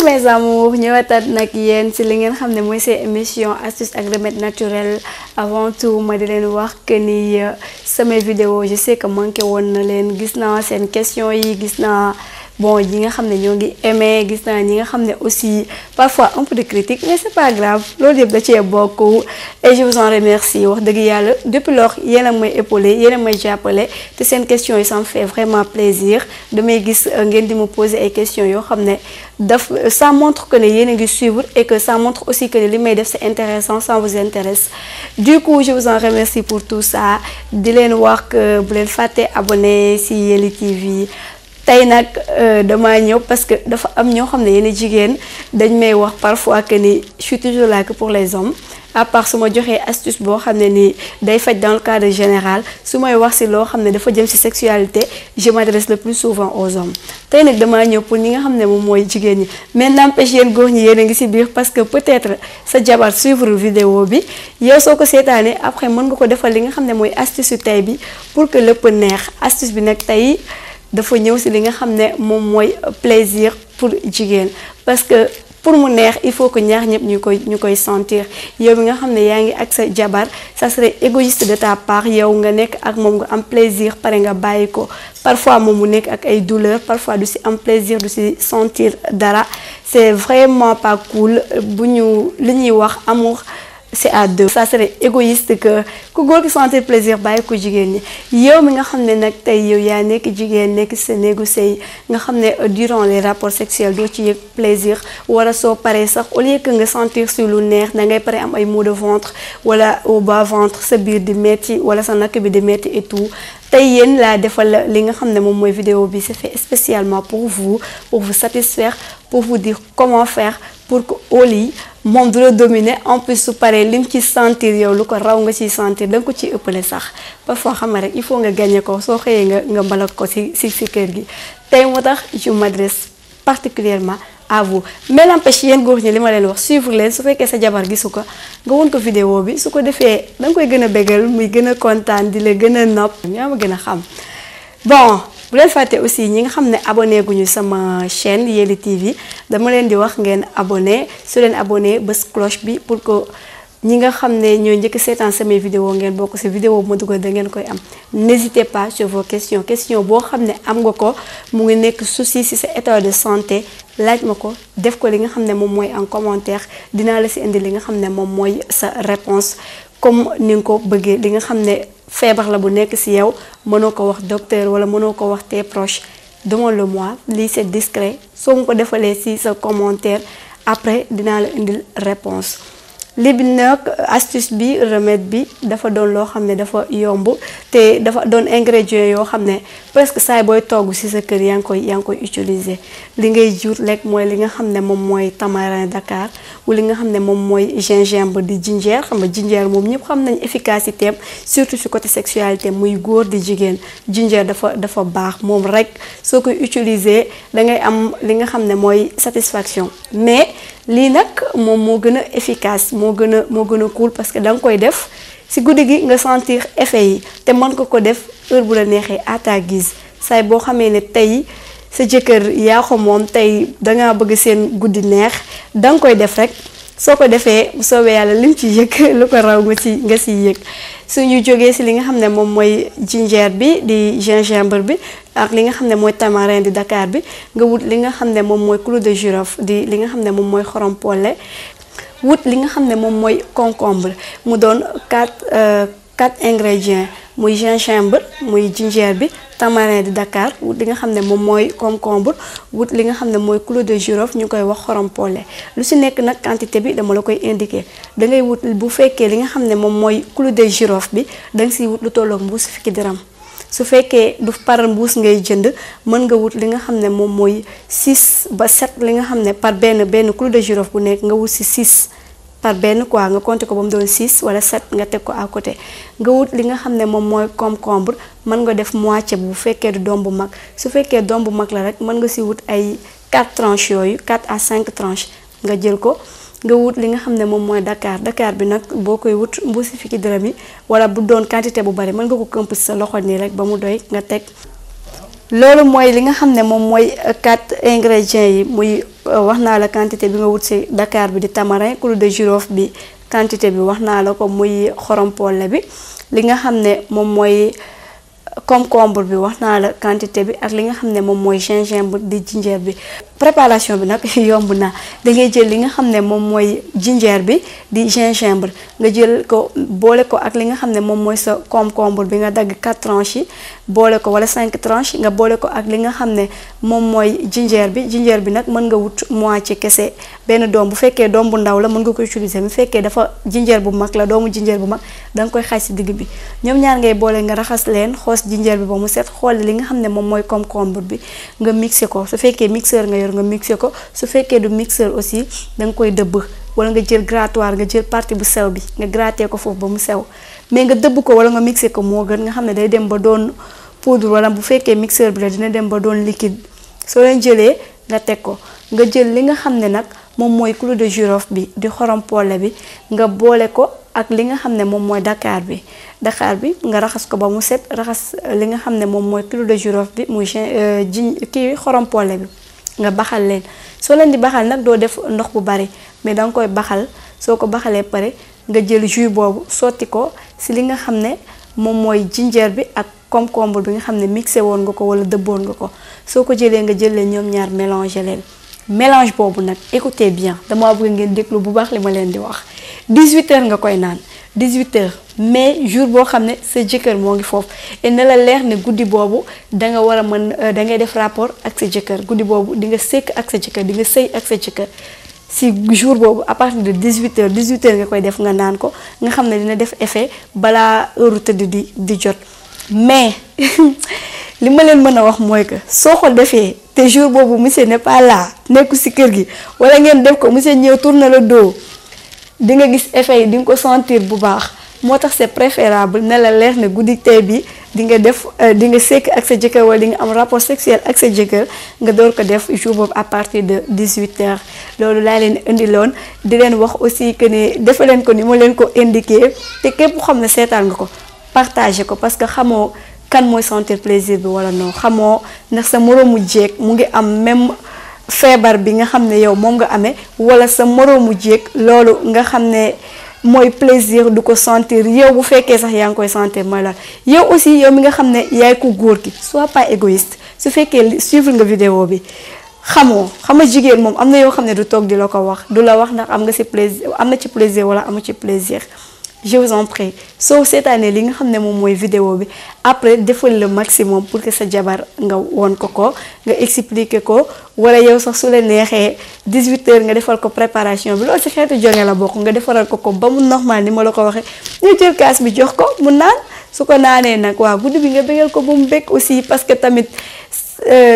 Coucou mes amours, ñëwaat nag yéen ci li ngeen xam ne mooy seen émission astuce ak remède naturel. Avant tout ma di leen wax que ni sama vidéo je sais que manqué woon na leen, gis naa seen question yi, gis naa bon ñi nga xam ne ñoo ngi aimé, gis naa ñi nga xam ne aussi parfois un peu de critique, mais c'est pas grave, loolu yëpp da cee bokk et je vous en remercie. Wax dëgg yàlla depuis lors yéen a may épaulé, yéen a may jàppale te seen question yi ça me fait vraiment plaisir. Damay gis ngeen di me poser ay questions yoo xam ne ça montre que yéen a ngi suivre et que ça montre aussi que li may def c'est intéressant, ça vous intéresse. Du coup je vous en remercie pour tout ça. Di leen wax que bu leen fàtte abonné si Yelli TV. Tey nag dama ñëw parce que dafa am ñoo xam ne yéen jigéen dañ may wax parfois que ni je suis toujours là que pour les hommes, à part su ma joxee astuce boo xam ne ni day faj dans le cadre général, su may wax si loo xam ne dafa jëm si sexualité je m'adresse le plus souvent aux hommes. Tey nag dama ñëw pour ñi nga xam ne moom mooy jigéen ñi, mais n'empêche yéen góor ñi yéen a ngi si biir parce que peut-être sa jabar suivre vidéo bi yow soo ko seetaanee après mën nga ko defal li nga xam ne mooy astuce tey bi pour que lépp neex. Astuce bi nag tey dafa ñëw ci li nga xam ne moom mooy plaisir pour jigéen, parce que pour mu neex il faut que ñaar ñëpp ñu koy sentir. yow mi nga xam ne yaa ngi ak sa jabar ça serait égoïste de ta part yow nga nekk ak moom nga am plaisir pare nga bàyyi ko, parfois moom mu nekk ak ay douleur, parfois du ci am plaisir, du ci sentir dara. C'est vraiment pas cool. Bu ñu li ñuy wax amour c'est à deux. Ça serait égoïste que ku góor ki sentir plaisir bàyyi ko jigéen ñi. Yow mi nga xam ne nag tey yow yaa nekk jigéen nekk sa néegu sëy nga xam ne durant les rapports sexuels doo ci yëg plaisir, wala soo paree sax au lieu que nga sentir si lu neex da ngay pare am ay maux de ventre wala au bas ventre, sa biir di metti wala sa nakk bi di metti et tout. Tey yéen laa defal li nga xam ne moom mooy vidéo bi c'est fait spécialement pour vous satisfaire, pour vous dire comment faire pour que au lit moom du la dominer. En plus su paree lim ci sentir yow lu ko raw nga ciy sentir da nga ko ciy ëppale sax. Parfois xam nga rek il faut nga gagner ko soo xëyee nga mbalak ko ci kër gi. Tey moo tax je m'adresse particulièrement à vous, mais n'empêche yéen góor ñi li ma leen wax suivre leen. Su fekkee sa jabar gisu ko nga won ko vidéo bi, su ko defee da nga koy gën a bégal, muy gën a kontaan, di la gën a nopp, ñoo ma gën a xam. Bon bu leen fàtte aussi ñi nga xam ne abonné guñu sama chaîne Yelli TV dama leen di wax ngeen abonné. Su leen abonné bës cloche bi pour que ñi nga xam ne ñoo njëkk seetaan samay vidéo ngeen bokk ci vidéo bu ma dugal da ngeen koy am. N'hésitez pas sur vos questions boo xam ne am nga ko mu ngi nekk souci ci sa état de santé, laaj ma ko, def ko li nga xam ne moom mooy en commentaire, dinaa la ci indi li nga xam ne moom mooy sa réponse comme ni nga ko bëggee. li nga xam ne feebar la bu nekk ci yow mënoo ko wax docteur wala mënoo ko wax tes proches, demande-le moi, lii c'est discret. soo mu ko defalee ci sa commentaire après dinaa la indil réponse. li bi nag astuce bi remède bi dafa doon loo xam ne dafa yomb te dafa doon ingrédients yoo xam ne presque saay booy togg ci sa kër yaa ngi koy utiliser. li ngay jur lekk mooy li nga xam ne moom mooy tamarin Dakar wala li nga xam ne moom mooy gingembre di ginger. xam nga ginger moom ñëpp xam nañ efficacité am surtout ci côté sexualité muy góor di jigéen. ginger dafa baax moom rek soo koy utiliser da ngay am li nga xam ne mooy satisfaction. Mais lii nag moom moo gën a efficace, moo gën a cool parce que da nga koy def ci guddi gi nga sentir effet yi te mën ko def heure bu la neexee à ta guise. saay boo xamee ne tey sa jëkkër yaa ko moom tey dangaa bëgg seen guddi neex da nga koy def rek. soo ko defee bu soobee yàlla lim ci yëg lu ko raw nga ci yëg. suñu jógee ci li nga xam ne moom mooy ginger bi di gingembre bi ak li nga xam ne mooy tamarin di Dakar bi, nga wut li nga xam ne moom mooy clou de girofle di li nga xam ne moom mooy xorom polle, wut li nga xam ne moom mooy concombre. mu doon 4 ingrédients muy gingembre muy ginger bi, tamarin di Dakar, wut li nga xam ne moom mooy concombre, wut li nga xam ne mooy clou de girofle ñu koy wax xorom polle. lu ci nekk nag quantité bi dama la koy indiquer. da ngay wut bu fekkee li nga xam ne moom mooy clou de girofle bi da nga ciy wut lu tolloog mbuus fukki dërëm. su fekkee du par mbuus ngay jënd mën nga wut li nga xam ne moom mooy 6 ba 7 li nga xam ne par benn clou de girofle bu nekk nga wut ci 6 par benn quoi, nga compter ko ba mu doon 6 wala 7 nga teg ko à côté. nga wut li nga xam ne moom mooy concombre mën nga def moitié bu fekkee du doom bu mag. su fekkee doom bu mag la rek mën nga ci wut ay 4 tranches yooyu 4 à 5 tranches nga jël ko. nga wut li nga xam ne moom mooy Dakar bi nag boo koy wut mbuusi fukki dërëm yi wala bu doon quantité bu bari mën nga ko këmp sa loxo nii rek ba mu doy nga teg. loolu mooy li nga xam ne moom mooy 4 ingrédients yi muy wax naa la quantité bi nga wut ci Dakar bi di tamarin, clou de girofle bi quantité bi wax naa la ko muy xorom polle bi li nga xam ne moom mooy concombre bi wax naa la quantité bi ak li nga xam ne moom mooy gingembre di ginger bi. préparation bi nag yomb na da ngay jël li nga xam ne moom mooy ginger bi di gingembre nga jël ko boole ko ak li nga xam ne moom mooy sa concombre bi nga dagg 4 tranches yi boole ko wala 5 tranches nga boole ko ak li nga xam ne moom mooy ginger bi nag mën nga wut moitié kese benn doom bu fekkee doom bu ndaw la mën nga ko utiliser bu fekkee dafa ginger bu mag la doomu ginger bu mag da nga koy xaaj ci digg bi ñoom ñaar ngay boole nga raxas leen xoos ginger bi ba mu set xool li nga xam ne moom mooy concombre bi nga mixé ko su fekkee mixeur nga yor nga mixé ko su fekkee du mixeur aussi da nga koy dëbb wala nga jël grattoir nga jël partie bu sew bi nga gratter ko foofu ba mu sew mais nga dëbb ko wala nga mixé ko moo gën nga xam ne day dem ba doon poudre wala bu fekkee mixeur bi la dina dem ba doon liquide soo leen jëlee nga teg ko nga jël li nga xam ne nag moom mooy clou de girofle bi di xorom polle bi nga boole ko ak li nga xam ne moom mooy Dakar bi nga raxas ko ba mu set raxas li nga xam ne moom mooy clou de girofle bi muy kii xorom polle bi nga baxal leen soo leen di baxal nag doo def ndox bu bari mais danga koy baxal soo ko baxalee pare nga jël jus boobu sotti ko si li nga xam ne moom mooy ginger bi ak concombre bi nga xam ne mixé woon nga ko wala dëbboon nga ko soo ko jëlee nga jël leen ñoom ñaar mélanger leen mélange boobu nag écoutez bien dama bëgg ngeen déglu bu baax li ma leen di wax 18h nga koy naan 18h mais jour boo xam ne sa jëkkër moo ngi foofu et ne la leer ne guddi boobu danga war a mën da ngay def rapport ak sa jëkkër guddi boobu di nga sekk ak sa jëkkër di nga sëy ak sa jëkkër si jour boobu à partir de 18h nga koy def nga naan ko nga xam ne dina def effet balaa heure tëdd di jot mais li ma leen mën a wax mooy que soo ko defee te jour boobu monsieur n'est pas là nekku si kër gi wala ngeen def ko monsieur ñëw tourne le dos di nga gis effet yi di nga ko sentir bu baax moo tax c'est préférable ne la leer ne guddi tey bi di nga def di nga sekk ak sa jëkkër wala di nga am rapport sexuel ak sa jëkkër nga door ko def jour boobu à partir de 18h loolu laa leen indiloon di leen wax aussi que ne defe leen ko ni ma leen ko indiqué te képp xam ne seetaan nga ko partager ko parce que xamoo kan mooy sentir plaisir bi wala non xamoo ndax sa moroomu jeeg mu ngi am même feebar bi nga xam ne yow moom nga amee wala sa moroomu jeeg loolu nga xam ne mooy plaisir du ko sentir yow bu fekkee sax yaa ngi koy sentir mooy la yow aussi yow mi nga xam ne yaay ko góor gi sois pas égoïste su fekkee suivre nga vidéo bi xamoo jigéen moom am na yoo xam ne du toog di la ko wax du la wax ndax am nga ci plaisir am na ci plaisir wala amu ci plaisir je vous en prie soo seetaanee li nga xam ne moom mooy vidéo bi après defal le maximum pour que sa jabar nga won ko nga expliquer ko wala yow sax su la neexee 18h nga defal ko préparation bi loolu ci xeetu jonge la bokk nga defaral ko ba mu normal ni ma la ko waxee ñu jël kaas bi jox ko mu naan su ko naanee nag waaw guddi bi nga bégal ko ba mu bekk aussi parce que tamit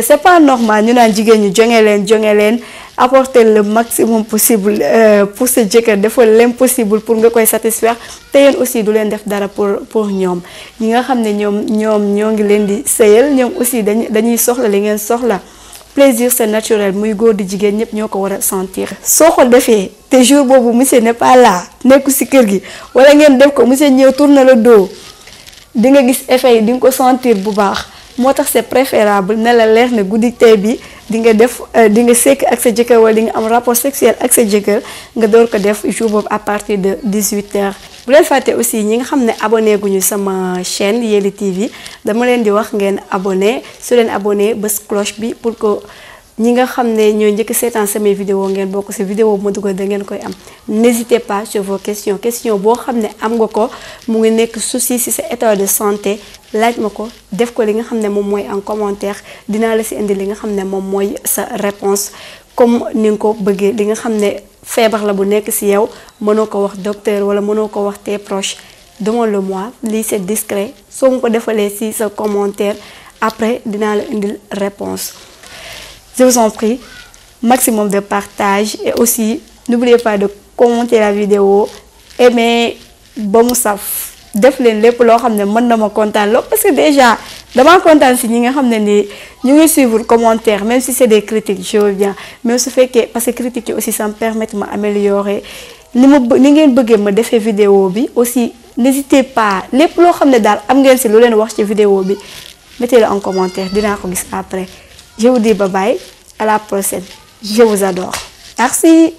c'est pas normal ñu naan jigéen ñu jonge leen apporter le maximum possible pour sa jëkkër defal l'impossible pour nga koy satisfaire te yéen aussi du leen def dara pour ñoom ñi nga xam ne ñoom ñoo ngi leen di sëyal ñoom aussi dañuy soxla li ngeen soxla plaisir c'est naturel muy góor di jigéen ñëpp ñoo ko war a sentir. soo ko defee te jour boobu monsieur n'est pas là nekku ci kër gi wala ngeen def ko monsieur ñëw tourne le dos di nga gis effet yi di nga ko sentir bu baax moo tax c'est préférable ne la leer ne guddi tey bi di nga sekk ak sa jëkkër wala di nga am rapport sexuel ak sa jëkkër nga door ko def jour boobu à partir de 18h. bu leen fàtte aussi ñi nga xam ne abonné guñu sama chaîne Yelli TV dama leen di wax ngeen abonné su leen abonné bës cloche bi pour que ñi nga xam ne ñoo njëkk seetaan samay vidéo ngeen bokk ci vidéo bu ma dugal da ngeen koy am. n'hésitez pas sur vos questions boo xam ne am nga ko mu ngi nekk souci ci sa état de santé laaj ma ko def ko li nga xam ne moom mooy en commentaire dinaa la ci indi li nga xam ne moom mooy sa réponse comme ni nga ko bëggee li nga xam ne feebar la bu nekk ci yow mënoo ko wax docteur wala mënoo ko wax tes proches demande-le moi lii c'est discret soo ma ko defalee ci sa commentaire après dinaa la indil réponse. Je vous en prie, maximum de partage et aussi n'oubliez pas de commenter la vidéo, aimer ba mu saf def leen lépp loo xam ne mën na ma kontaan loo parce que déjà damaa kontaan ci ñi nga xam ne ni ñu ngi suivre commentaire même si c'est des critiques je veux bien mais su fekkee parce que critiques yi aussi ça me permet ma améliorer ni ngeen bëggee ma defee vidéo bi aussi n'hésitez pas lépp loo xam ne daal am ngeen ci lu leen wax ci vidéo bi mettez-le en commentaire dinaa ko gis après. Je vous dis bye bye, à la prochaine. Je vous adore. Merci.